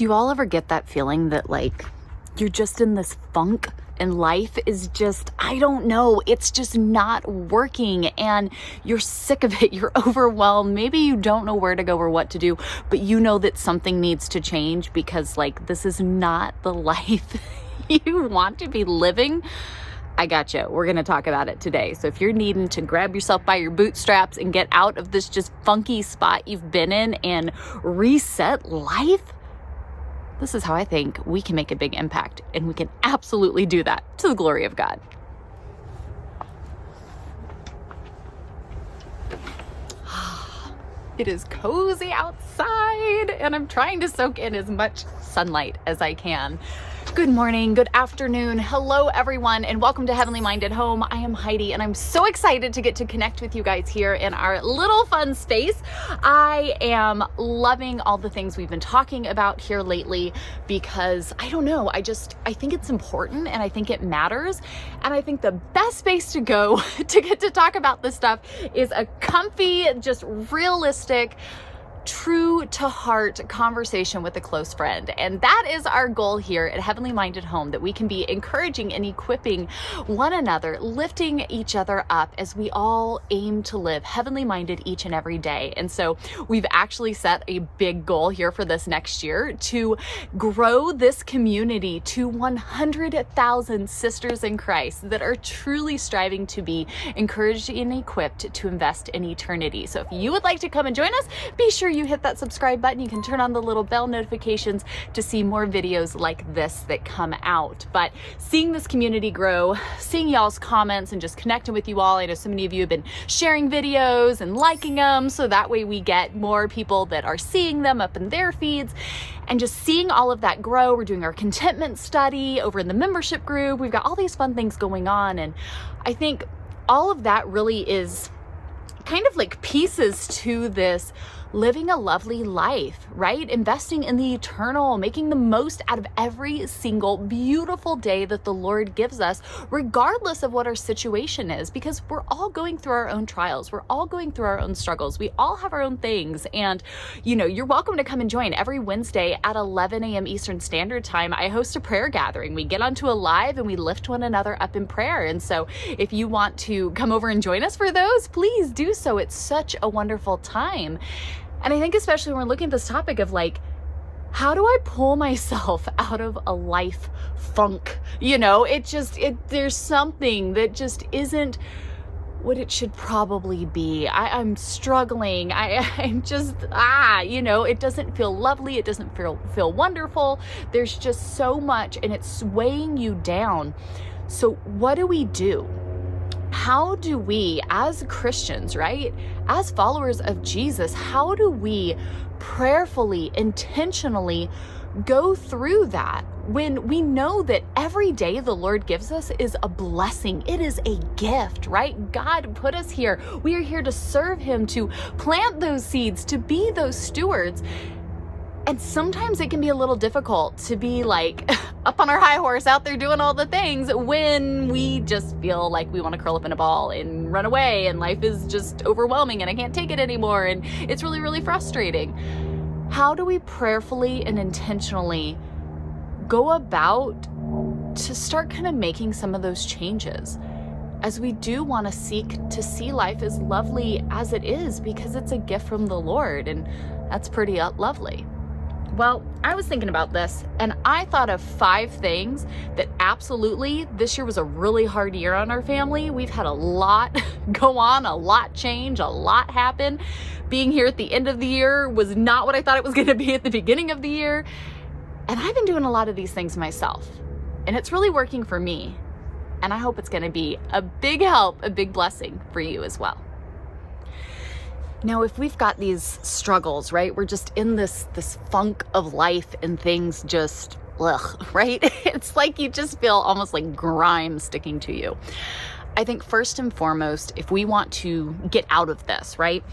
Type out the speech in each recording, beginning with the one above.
Do you all ever get that feeling that like you're just in this funk and life is just, I don't know, it's just not working and you're sick of it, you're overwhelmed, maybe you don't know where to go or what to do, but you know that something needs to change because like this is not the life you want to be living? I gotcha. We're going to talk about it today. So if you're needing to grab yourself by your bootstraps and get out of this just funky spot you've been in and reset life, this is how I think we can make a big impact, and we can absolutely do that to the glory of God. It is cozy outside, and I'm trying to soak in as much sunlight as I can. Good morning, good afternoon, hello everyone, and welcome to Heavenly Minded Home. I am Heidi, and I'm so excited to get to connect with you guys here in our little fun space. I am loving all the things we've been talking about here lately because I don't know, I think it's important and I think it matters. And I think the best space to go to get to talk about this stuff is a comfy, just realistic, true to heart conversation with a close friend. And that is our goal here at Heavenly Minded Home, that we can be encouraging and equipping one another, lifting each other up as we all aim to live heavenly minded each and every day. And so we've actually set a big goal here for this next year to grow this community to 100,000 sisters in Christ that are truly striving to be encouraged and equipped to invest in eternity. So if you would like to come and join us, be sure you hit that subscribe button. You can turn on the little bell notifications to see more videos like this that come out. But seeing this community grow, seeing y'all's comments and just connecting with you all. I know so many of you have been sharing videos and liking them, so that way we get more people that are seeing them up in their feeds. And just seeing all of that grow. We're doing our contentment study over in the membership group. We've got all these fun things going on. And I think all of that really is kind of like pieces to this living a lovely life, right? Investing in the eternal, making the most out of every single beautiful day that the Lord gives us, regardless of what our situation is, because we're all going through our own trials. We're all going through our own struggles. We all have our own things. And, you know, you're welcome to come and join every Wednesday at 11 a.m. Eastern Standard Time. I host a prayer gathering. We get onto a live and we lift one another up in prayer. And so if you want to come over and join us for those, please do so. It's such a wonderful time. And I think especially when we're looking at this topic of like, how do I pull myself out of a life funk? You know, there's something that just isn't what it should probably be. I'm struggling. I'm just, it doesn't feel lovely. It doesn't feel wonderful. There's just so much and it's weighing you down. So what do we do? How do we, as Christians, right, as followers of Jesus, how do we prayerfully, intentionally go through that when we know that every day the Lord gives us is a blessing? It is a gift, right? God put us here. We are here to serve Him, to plant those seeds, to be those stewards. And sometimes it can be a little difficult to be like up on our high horse out there doing all the things when we just feel like we want to curl up in a ball and run away and life is just overwhelming and I can't take it anymore and it's really, really frustrating. How do we prayerfully and intentionally go about to start kind of making some of those changes, as we do want to seek to see life as lovely as it is because it's a gift from the Lord, and that's pretty lovely. Well, I was thinking about this and I thought of 5 things that absolutely, this year was a really hard year on our family. We've had a lot go on, a lot change, a lot happen. Being here at the end of the year was not what I thought it was going to be at the beginning of the year. And I've been doing a lot of these things myself and it's really working for me. And I hope it's going to be a big help, a big blessing for you as well. Now, if we've got these struggles, right, we're just in this funk of life and things just, right? It's like you just feel almost like grime sticking to you. I think first and foremost, if we want to get out of this, right,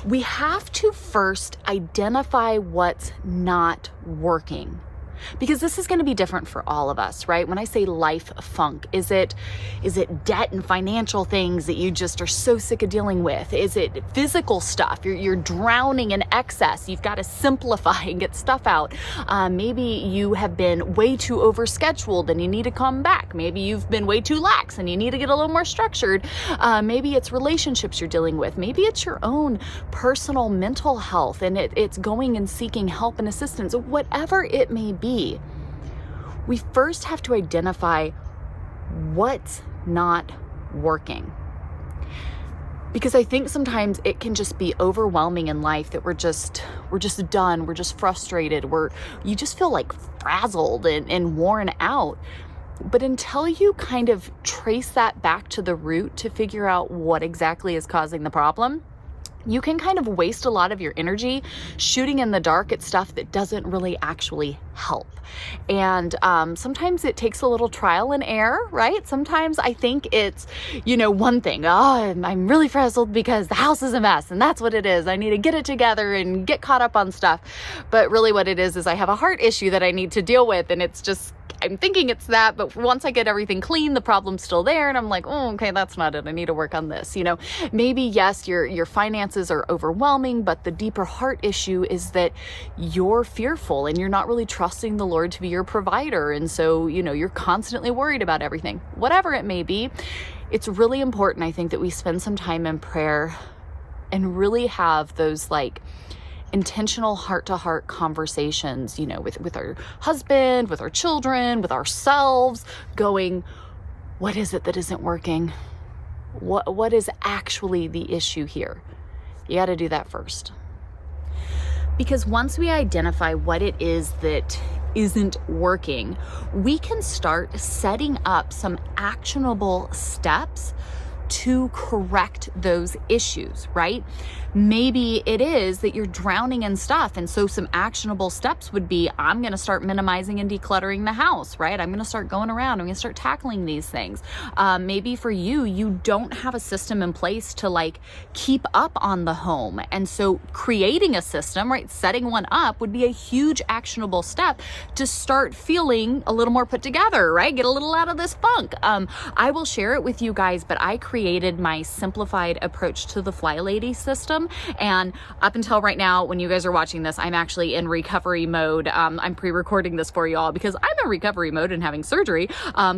we have to first identify what's not working. Because this is going to be different for all of us, right? When I say life funk, is it debt and financial things that you just are so sick of dealing with? Is it physical stuff? You're drowning in excess. You've got to simplify and get stuff out. Maybe you have been way too overscheduled and you need to come back. Maybe you've been way too lax and you need to get a little more structured. Maybe it's relationships you're dealing with. Maybe it's your own personal mental health and it's going and seeking help and assistance. Whatever it may be, we first have to identify what's not working. Because I think sometimes it can just be overwhelming in life that we're just done, we're just frustrated, you just feel like frazzled and worn out. But until you kind of trace that back to the root to figure out what exactly is causing the problem, you can kind of waste a lot of your energy shooting in the dark at stuff that doesn't really actually help. And sometimes it takes a little trial and error, right? Sometimes I think it's, one thing, I'm really frazzled because the house is a mess and that's what it is. I need to get it together and get caught up on stuff. But really what it is I have a heart issue that I need to deal with, and it's just, I'm thinking it's that, but once I get everything clean, the problem's still there. And I'm like, oh, okay, that's not it. I need to work on this. Maybe yes, your finances are overwhelming, but the deeper heart issue is that you're fearful and you're not really trusting the Lord to be your provider. And so, you're constantly worried about everything, whatever it may be. It's really important, I think, that we spend some time in prayer and really have those intentional heart-to-heart conversations, with our husband, with our children, with ourselves, going, what is it that isn't working? What is actually the issue here? You got to do that first. Because once we identify what it is that isn't working, we can start setting up some actionable steps to correct those issues, right? Maybe it is that you're drowning in stuff. And so some actionable steps would be, I'm going to start minimizing and decluttering the house, right? I'm going to start going around. I'm going to start tackling these things. Maybe for you don't have a system in place to keep up on the home. And so creating a system, right? Setting one up would be a huge actionable step to start feeling a little more put together, right? Get a little out of this funk. I will share it with you guys, but I created my simplified approach to the Fly Lady system. And up until right now, when you guys are watching this, I'm actually in recovery mode. I'm pre-recording this for you all because I'm in recovery mode and having surgery.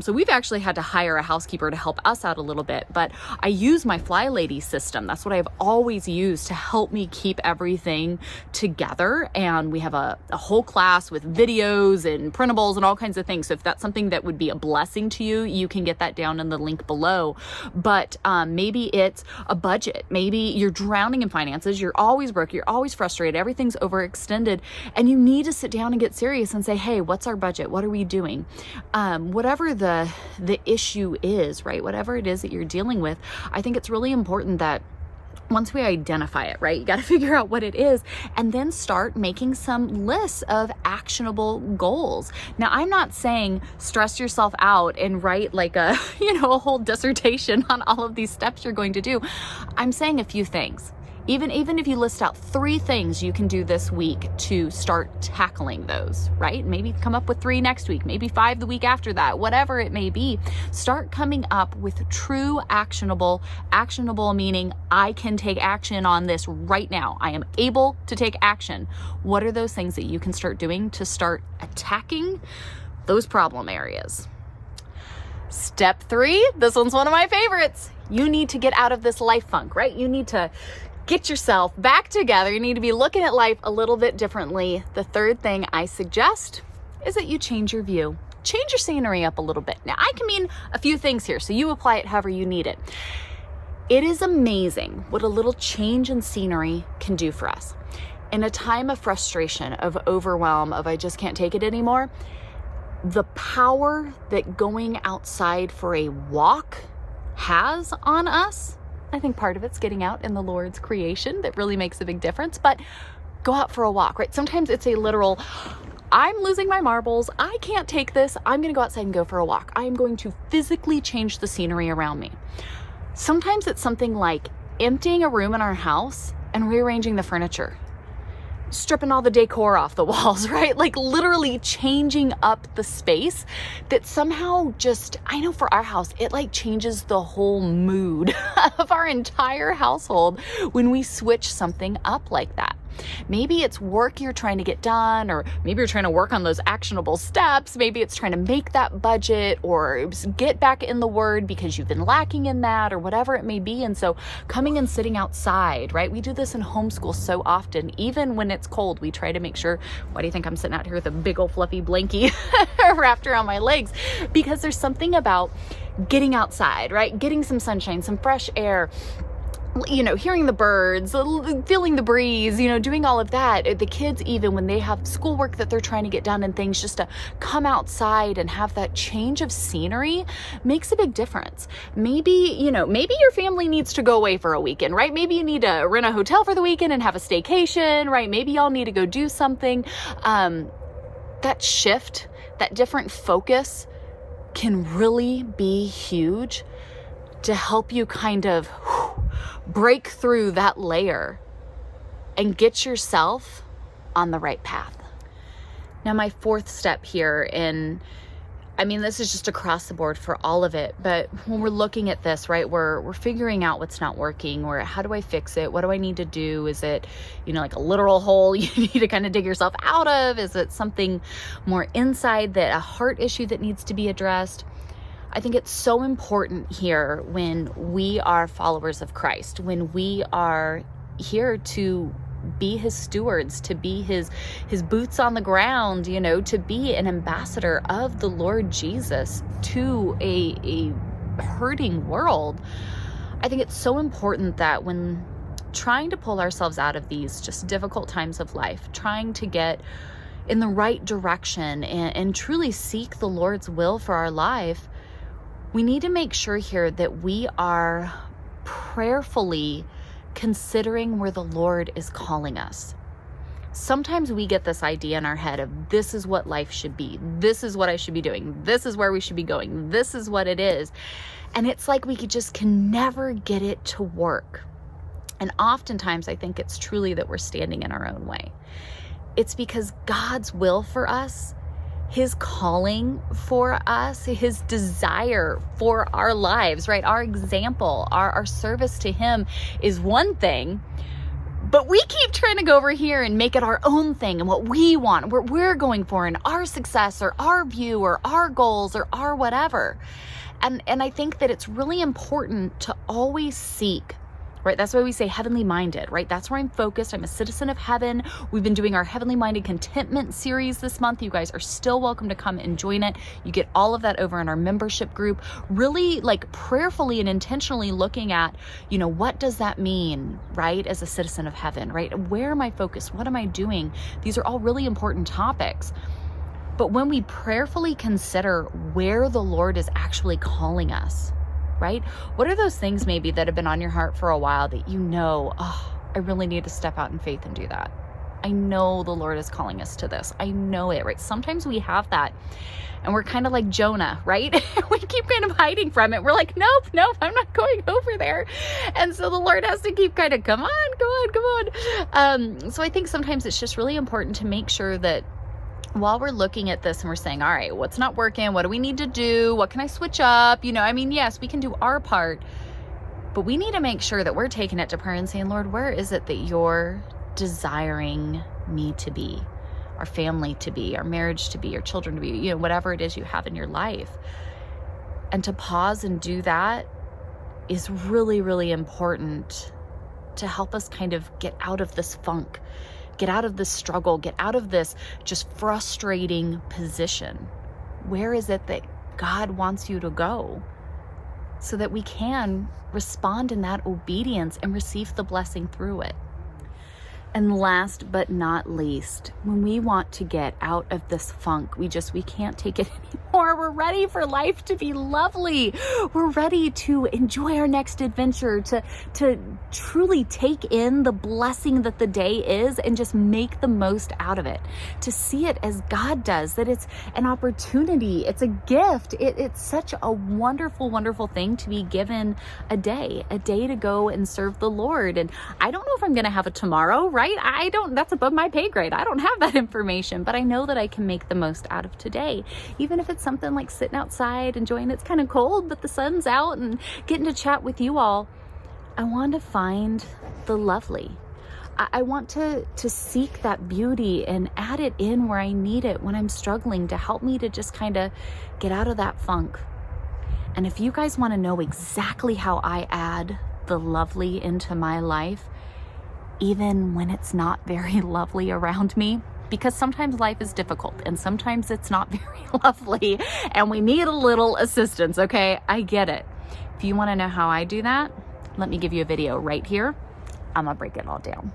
So we've actually had to hire a housekeeper to help us out a little bit, but I use my Fly Lady system. That's what I've always used to help me keep everything together. And we have a whole class with videos and printables and all kinds of things. So if that's something that would be a blessing to you, you can get that down in the link below. But maybe it's a budget. Maybe you're drowning in finances. You're always broke. You're always frustrated. Everything's overextended. And you need to sit down and get serious and say, hey, what's our budget? What are we doing? Whatever the issue is, right? Whatever it is that you're dealing with, I think it's really important that once we identify it, right, you got to figure out what it is and then start making some lists of actionable goals. Now, I'm not saying stress yourself out and write a whole dissertation on all of these steps you're going to do. I'm saying a few things. Even if you list out 3 things you can do this week to start tackling those, right? Maybe come up with 3 next week, maybe 5 the week after that, whatever it may be. Start coming up with true actionable meaning I can take action on this right now. I am able to take action. What are those things that you can start doing to start attacking those problem areas? Step 3, this one's one of my favorites. You need to get out of this life funk, right? You need to get yourself back together. You need to be looking at life a little bit differently. The third thing I suggest is that you change your view. Change your scenery up a little bit. Now, I can mean a few things here, so you apply it however you need it. It is amazing what a little change in scenery can do for us. In a time of frustration, of overwhelm, of I just can't take it anymore, the power that going outside for a walk has on us, I think part of it's getting out in the Lord's creation that really makes a big difference. But go out for a walk, right? Sometimes it's a literal, I'm losing my marbles. I can't take this. I'm going to go outside and go for a walk. I am going to physically change the scenery around me. Sometimes it's something like emptying a room in our house and rearranging the furniture. stripping all the decor off the walls, right? Like literally changing up the space that somehow just, I know for our house, it like changes the whole mood of our entire household when we switch something up like that. Maybe it's work you're trying to get done, or maybe you're trying to work on those actionable steps. Maybe it's trying to make that budget or get back in the word because you've been lacking in that, or whatever it may be. And so coming and sitting outside, right? We do this in homeschool so often. Even when it's cold, we try to make sure, why do you think I'm sitting out here with a big old fluffy blankie wrapped around my legs? Because there's something about getting outside, right? Getting some sunshine, some fresh air, you know, hearing the birds, feeling the breeze, you know, doing all of that. The kids, even when they have schoolwork that they're trying to get done and things, just to come outside and have that change of scenery makes a big difference. Maybe, you know, maybe your family needs to go away for a weekend, right? Maybe you need to rent a hotel for the weekend and have a staycation, right? Maybe y'all need to go do something. That shift, that different focus can really be huge to help you kind of break through that layer and get yourself on the right path. Now, my fourth step here, and I mean, this is just across the board for all of it, but when we're looking at this, right, we're figuring out what's not working, or how do I fix it? What do I need to do? Is it, you know, like a literal hole you need to kind of dig yourself out of? Is it something more inside, that a heart issue that needs to be addressed? I think it's so important here when we are followers of Christ, when we are here to be his stewards, to be his boots on the ground, you know, to be an ambassador of the Lord Jesus to a hurting world. I think it's so important that when trying to pull ourselves out of these just difficult times of life, trying to get in the right direction and truly seek the Lord's will for our life, we need to make sure here that we are prayerfully considering where the Lord is calling us. Sometimes we get this idea in our head of, this is what life should be. This is what I should be doing. This is where we should be going. This is what it is. And it's like we can never get it to work. And oftentimes I think it's truly that we're standing in our own way. It's because God's will for us, his calling for us, his desire for our lives, right? Our example, our service to him is one thing, but we keep trying to go over here and make it our own thing and what we want, what we're going for, and our success or our view or our goals or our whatever. And I think that it's really important to always seek, right? That's why we say heavenly minded, right? That's where I'm focused. I'm a citizen of heaven. We've been doing our heavenly minded contentment series this month. You guys are still welcome to come and join it. You get all of that over in our membership group, really like prayerfully and intentionally looking at, you know, what does that mean, right? As a citizen of heaven, right? Where am I focused? What am I doing? These are all really important topics. But when we prayerfully consider where the Lord is actually calling us, right? What are those things maybe that have been on your heart for a while that you know, oh, I really need to step out in faith and do that. I know the Lord is calling us to this. I know it, right? Sometimes we have that and we're kind of like Jonah, right? We keep kind of hiding from it. We're like, nope, I'm not going over there. And so the Lord has to keep kind of, come on. So I think sometimes it's just really important to make sure that while we're looking at this and we're saying, all right, what's not working? What do we need to do? What can I switch up? You know, I mean, yes, we can do our part, but we need to make sure that we're taking it to prayer and saying, Lord, where is it that you're desiring me to be, our family to be, our marriage to be, our children to be, you know, whatever it is you have in your life. And to pause and do that is really, really important to help us kind of get out of this funk, get out of this struggle, get out of this just frustrating position. Where is it that God wants you to go so that we can respond in that obedience and receive the blessing through it? And last but not least, when we want to get out of this funk, we can't take it more. We're ready for life to be lovely. We're ready to enjoy our next adventure, to truly take in the blessing that the day is and just make the most out of it, to see it as God does, that it's an opportunity, it's a gift. It's such a wonderful, wonderful thing to be given a day to go and serve the Lord. And I don't know if I'm going to have a tomorrow, right? That's above my pay grade. I don't have that information, but I know that I can make the most out of today. Even if it's something like sitting outside, enjoying it's kind of cold, but the sun's out, and getting to chat with you all. I want to find the lovely. I want to seek that beauty and add it in where I need it when I'm struggling, to help me to just kind of get out of that funk. And if you guys want to know exactly how I add the lovely into my life, even when it's not very lovely around me, because sometimes life is difficult and sometimes it's not very lovely and we need a little assistance, okay? I get it. If you want to know how I do that, let me give you a video right here. I'm gonna break it all down.